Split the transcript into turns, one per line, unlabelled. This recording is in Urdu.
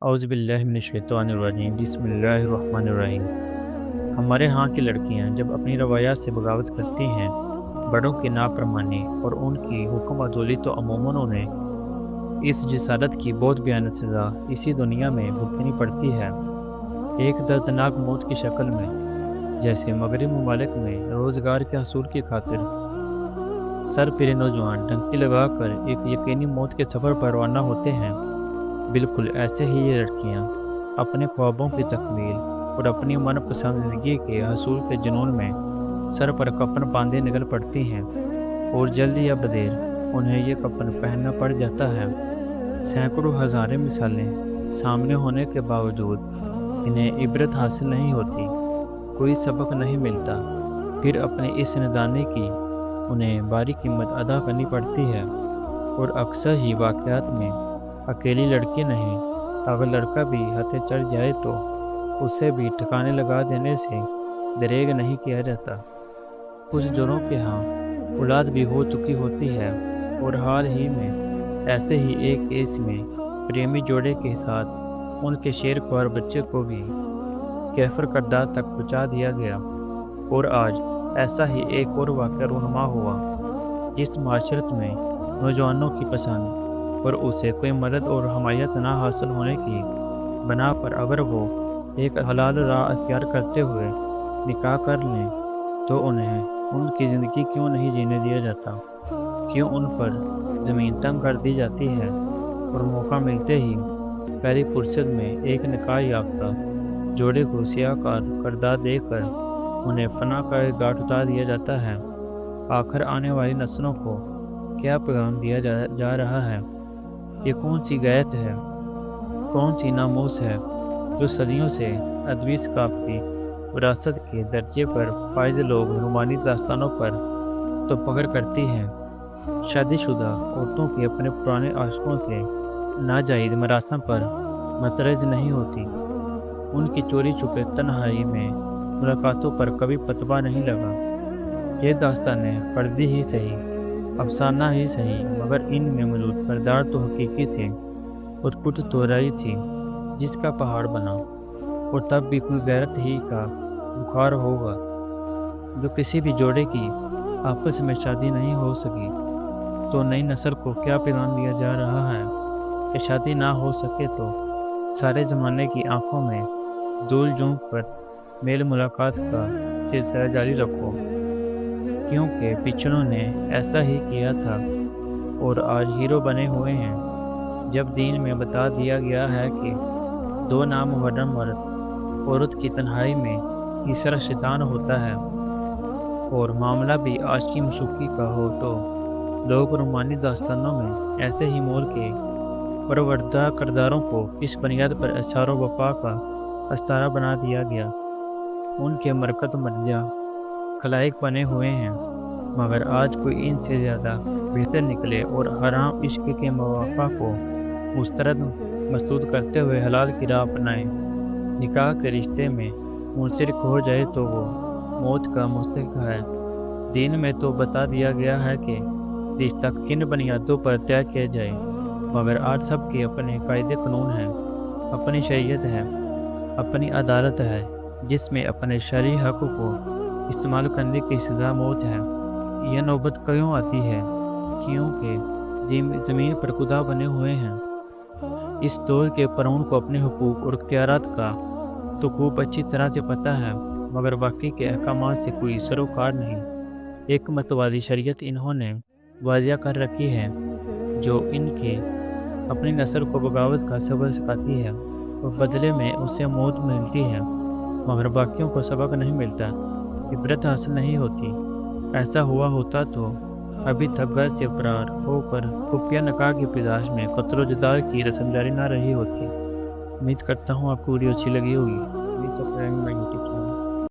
اعوذ باللہ من الشیطان الرجیم بسم اللہ الرحمن الرحیم۔ ہمارے ہاں کی لڑکیاں جب اپنی روایات سے بغاوت کرتی ہیں، بڑوں کی نافرمانی اور ان کی حکم عدولی، تو عموماً انہیں اس جسارت کی بہت بھیانک سزا اسی دنیا میں بھگتنی پڑتی ہے، ایک دردناک موت کی شکل میں۔ جیسے مغربی ممالک میں روزگار کے حصول کی خاطر سر پیرے نوجوان ڈنکی لگا کر ایک یقینی موت کے سفر پر روانہ ہوتے ہیں، بالکل ایسے ہی یہ لڑکیاں اپنے خوابوں کی تکمیل اور اپنی من پسند زندگی کے حصول کے جنون میں سر پر کفن باندھے نکل پڑتی ہیں، اور جلد یا بدیر انہیں یہ کفن پہننا پڑ جاتا ہے۔ سینکڑوں ہزاریں مثالیں سامنے ہونے کے باوجود انہیں عبرت حاصل نہیں ہوتی، کوئی سبق نہیں ملتا، پھر اپنے اس ندانے کی انہیں باری قیمت ادا کرنی پڑتی ہے۔ اور اکثر ہی واقعات میں اکیلی لڑکی نہیں، اگر لڑکا بھی ہتھے چڑھ جائے تو اسے بھی ٹھکانے لگا دینے سے دریغ نہیں کیا جاتا۔ کچھ جوڑوں کے ہاں اولاد بھی ہو چکی ہوتی ہے، اور حال ہی میں ایسے ہی ایک کیس میں پریمی جوڑے کے ساتھ ان کے شیر خوار بچے کو بھی کیفر کردار تک پہنچا دیا گیا۔ اور آج ایسا ہی ایک اور واقعہ رونما ہوا، جس معاشرت میں نوجوانوں کی پسند اور اسے کوئی مدد اور حمایت نہ حاصل ہونے کی بنا پر اگر وہ ایک حلال راہ اختیار کرتے ہوئے نکاح کر لیں تو انہیں ان کی زندگی کیوں نہیں جینے دیا جاتا، کیوں ان پر زمین تنگ کر دی جاتی ہے، اور موقع ملتے ہی پہلی فرصت میں ایک نکاح یافتہ جوڑے کو سیاہ کردار دے کر انہیں فنا کا گاٹھ اتار دیا جاتا ہے۔ آخر آنے والی نسلوں کو کیا پیغام دیا جا رہا ہے؟ یہ کون سی غیرت ہے، کون سی ناموس ہے جو صدیوں سے ادبی ثقافتی وراثت کے درجے پر فائز لوگ رومانی داستانوں پر تو فخر کرتی ہیں، شادی شدہ عورتوں کے اپنے پرانے عاشقوں سے ناجائز مراسم پر مترجم نہیں ہوتی، ان کی چوری چھپے تنہائی میں ملاقاتوں پر کبھی پتبہ نہیں لگا۔ یہ داستانیں فردی ہی صحیح، افسانہ ہی صحیح، مگر ان میں موجود کردار تو حقیقی تھے، اور کچھ تو رائی تھی جس کا پہاڑ بنا۔ اور تب بھی کوئی غیرت ہی کا بخار ہوگا جو کسی بھی جوڑے کی آپس میں شادی نہیں ہو سکی، تو نئی نسل کو کیا پیغام دیا جا رہا ہے کہ شادی نہ ہو سکے تو سارے زمانے کی آنکھوں میں دھول جھونک پر میل ملاقات کا سلسلہ جاری رکھو، کیونکہ پچھڑوں نے ایسا ہی کیا تھا اور آج ہیرو بنے ہوئے ہیں۔ جب دین میں بتا دیا گیا ہے کہ دو نامحرم مرد عورت کی تنہائی میں تیسرا شیطان ہوتا ہے، اور معاملہ بھی عاشقی مشوقی کا ہو، تو لوگ رومانی داستانوں میں ایسے ہی مول کے پروردہ کرداروں کو کس بنیاد پر اثار و وفا کا استارہ بنا دیا گیا؟ ان کے مرکت مرجع خلائق بنے ہوئے ہیں، مگر آج کوئی ان سے زیادہ بہتر نکلے اور حرام عشق کے مواقع کو مسترد مسدود کرتے ہوئے حلال کی راہ اپنائے، نکاح کے رشتے میں منسلک ہو جائے تو وہ موت کا مستحق ہے۔ دین میں تو بتا دیا گیا ہے کہ رشتہ کن بنیادوں پر طے کیا جائے، مگر آج سب کے اپنے قاعدے قانون ہیں، اپنی شریعت ہے، اپنی عدالت ہے، جس میں اپنے شرعی حق کو استعمال کرنے کی سزا موت ہے۔ یہ نوبت کیوں آتی ہے؟ کیونکہ زمین پر خدا بنے ہوئے ہیں۔ اس دور کے فرعون کو اپنے حقوق اور اختیارات کا تو خوب اچھی طرح سے پتہ ہے، مگر باقی کے احکامات سے کوئی سروکار نہیں۔ ایک متوالی شریعت انہوں نے واضح کر رکھی ہے جو ان کے اپنی نسل کو بغاوت کا سبق سکھاتی ہے، اور بدلے میں اسے موت ملتی ہے، مگر باقیوں کو سبق نہیں ملتا، عبرت حاصل نہیں ہوتی۔ ایسا ہوا ہوتا تو ابھی تک گھر سے فرار ہو کر خفیہ نکاح کی پاداش میں قتل و جدال کی رسم جاری نہ رہی ہوتی۔ امید کرتا ہوں آپ کو ویڈیو اچھی لگی ہوگی۔ Please subscribe my YouTube channel.